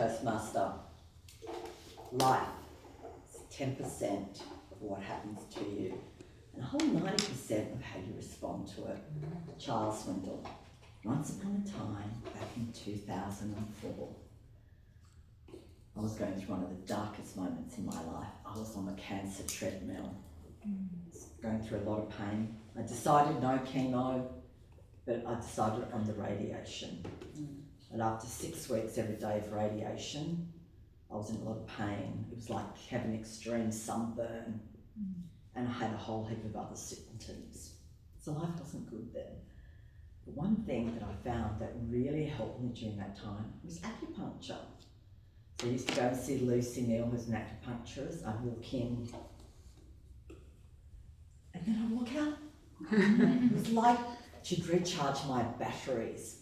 Toastmaster. Life is 10% of what happens to you, and a whole 90% of how you respond to it. Charles Swindoll. Once upon a time, back in 2004, I was going through one of the darkest moments in my life. I was on a cancer treadmill, going through a lot of pain. I decided no chemo, but I decided on the radiation. And after 6 weeks every day of radiation, I was in a lot of pain. It was like having extreme sunburn, and I had a whole heap of other symptoms. So life wasn't good then. But one thing that I found that really helped me during that time was acupuncture. So I used to go and see Lucy Neal, who's an acupuncturist. I'd walk in, and then I'd walk out. It was like she'd recharge my batteries.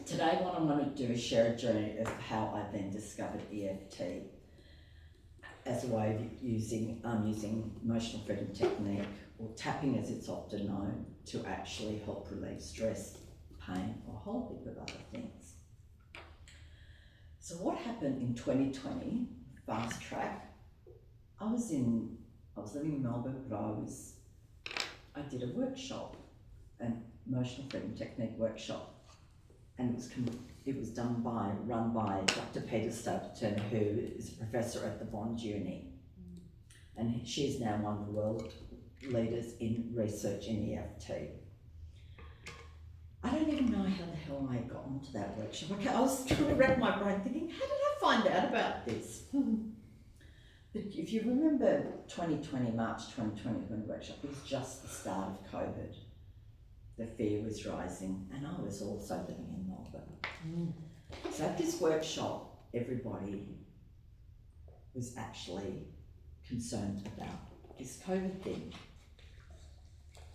Today what I'm going to do is share a journey of how I then discovered EFT as a way of using emotional freedom technique, or tapping as it's often known, to actually help relieve stress, pain, or a whole heap of other things. So what happened in 2020, fast track, I was living in Melbourne, but I did a workshop, an emotional freedom technique workshop, and it was run by Dr. Peter Stapleton, who is a professor at the Bond Uni, and she's now one of the world leaders in research in EFT. I don't even know how the hell I got onto that workshop. Okay, I was trying to wrap my brain thinking, how did I find out about this? But if you remember 2020, March 2020, when the workshop, it was just the start of COVID. The fear was rising, and I was also living in Melbourne. So at this workshop, everybody was actually concerned about this COVID thing.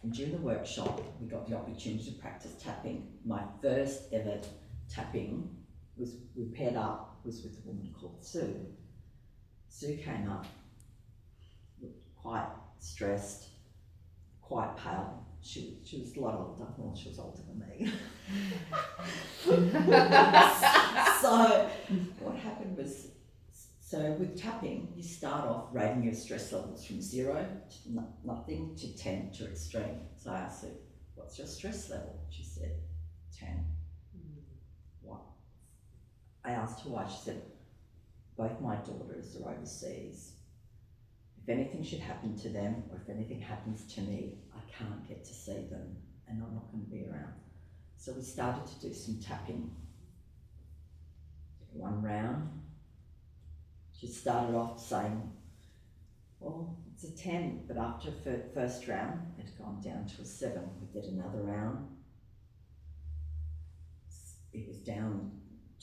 And during the workshop, we got the opportunity to practice tapping. My first ever tapping we paired up, was with a woman called Sue. Sue came up, looked quite stressed, quite pale. She was a lot older. Well, she was older than me. So what happened was, with tapping, you start off rating your stress levels from 0 to nothing to 10 to extreme. So I asked her, what's your stress level? She said, 10. What? I asked her why. She said, both my daughters are overseas. If anything should happen to them, or if anything happens to me, I can't get to see them, and I'm not going to be around. So we started to do some tapping. One round. She started off saying, well, it's a 10, but after the first round, it had gone down to a 7. We did another round. It was down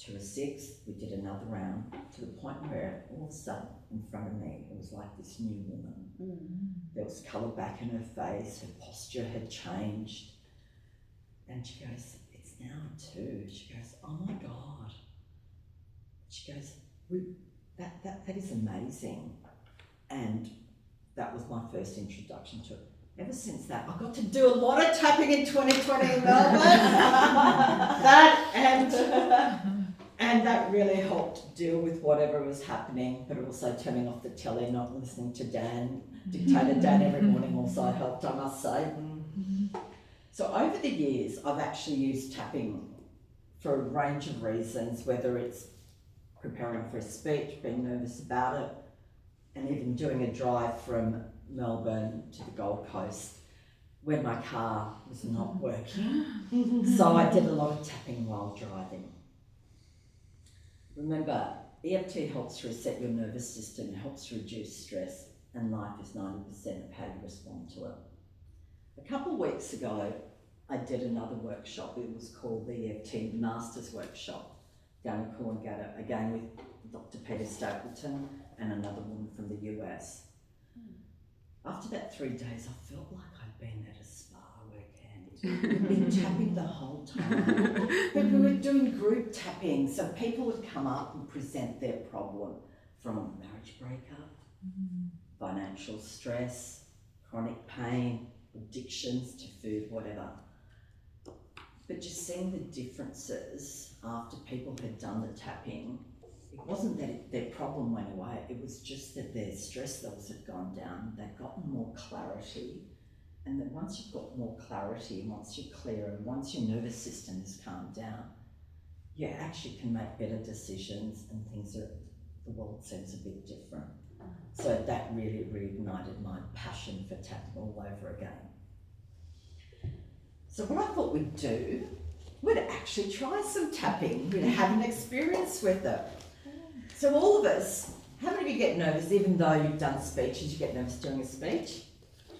to a 6. We did another round, to the point where all of a sudden, in front of me, it was like this new woman. There was colour back in her face, her posture had changed. And she goes, it's now a 2. She goes, oh my God. She goes, that is amazing. And that was my first introduction to it. Ever since that, I got to do a lot of tapping in 2020 in Melbourne. And that really helped deal with whatever was happening, but also turning off the telly, not listening to Dictator Dan every morning also helped, I must say. So over the years, I've actually used tapping for a range of reasons, whether it's preparing for a speech, being nervous about it, and even doing a drive from Melbourne to the Gold Coast when my car was not working. So I did a lot of tapping while driving. Remember, EFT helps reset your nervous system, it helps reduce stress, and life is 90% of how you respond to it. A couple of weeks ago, I did another workshop. It was called the EFT Masters Workshop down in Coolangatta, again with Dr. Peter Stapleton and another woman from the US. After that 3 days, I felt like I'd been at a spa weekend. We'd been tapping the whole time. But we were doing group tapping, so people would come up and present their problem, from marriage breakup, financial stress, chronic pain, addictions to food, whatever. But but just seeing the differences after people had done the tapping, it wasn't that their problem went away, it was just that their stress levels had gone down, they'd gotten more clarity, and that once you've got more clarity, once you're clearer, and once your nervous system is calmed down, you actually can make better decisions and the world seems a bit different. So that really reignited my passion for tapping all over again. So what I thought we'd do, we'd actually try some tapping, we'd have an experience with it. So all of us, how many of you get nervous even though you've done speeches, you get nervous doing a speech?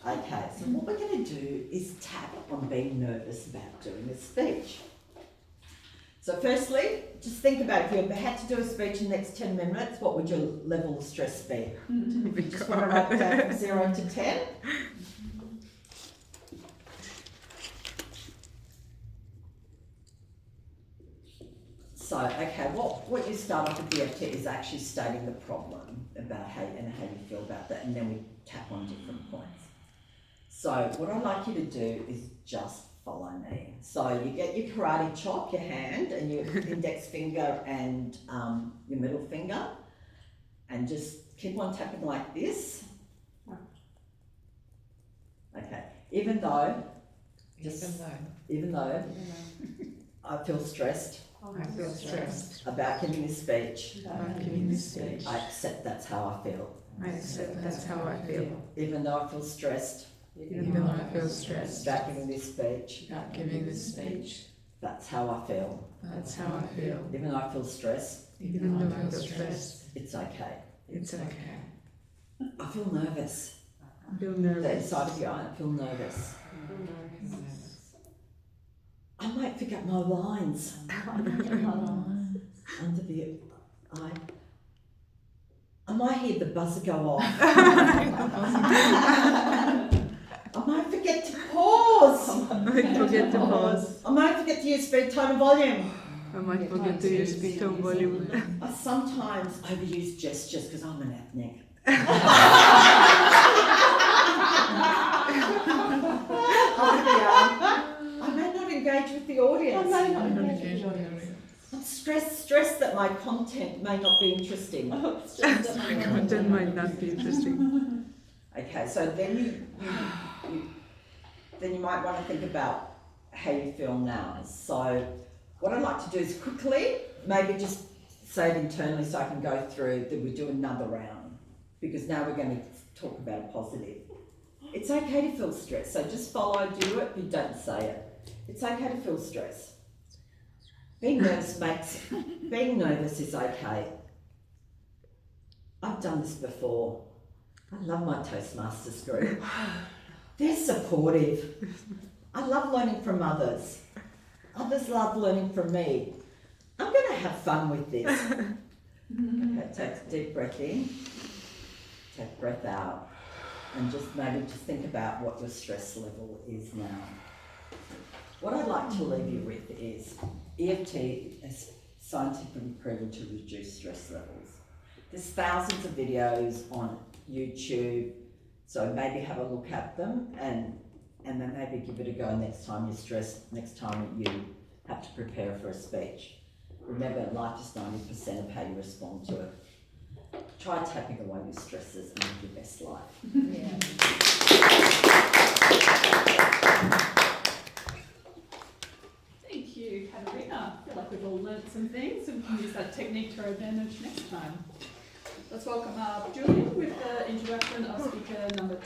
Okay, so what we're going to do is tap on being nervous about doing a speech. So firstly, just think about if you had to do a speech in the next 10 minutes, what would your level of stress be? Just want to write it down from 0 to 10. So, okay, what you start off with EFT is actually stating the problem about how you feel about that, and then we tap on different points. So what I'd like you to do is just follow me. So you get your karate chop, your hand, and your index finger and your middle finger, and just keep on tapping like this. Okay, even though I feel stressed. About giving this speech. I accept that's how I feel. Even though I feel stressed. About giving this speech. That's how I feel. Even though I feel stressed. It's okay. I feel nervous. The inside of your eye, I feel nervous. I might forget my lines. Under the eye. I might hear the buzzer go off. I might forget to pause. I might forget to use speed, tone and volume. I sometimes overuse gestures because I'm an ethnic. I may not engage with the audience. I'm stressed that my content may not be interesting. Okay, so then you might want to think about how you feel now. So what I'd like to do is quickly, maybe just say it internally so I can go through that we do another round, because now we're going to talk about a positive. It's okay to feel stress, so just follow, do it, but don't say it. It's okay to feel stress. Being nervous is okay. I've done this before. I love my Toastmasters group. They're supportive. I love learning from others. Others love learning from me. I'm going to have fun with this. Okay, take a deep breath in, take a breath out, and just think about what your stress level is now. What I'd like to leave you with is EFT is scientifically proven to reduce stress levels. There's thousands of videos on YouTube, so maybe have a look at them and then maybe give it a go next time you're stressed, next time you have to prepare for a speech. Remember, life is 90% of how you respond to it. Try tapping away your stresses and live your best life. Yeah. Thank you, Katerina. I feel like we've all learnt some things and we can use that technique to our advantage next time. Let's welcome Julian with the introduction of speaker number 2.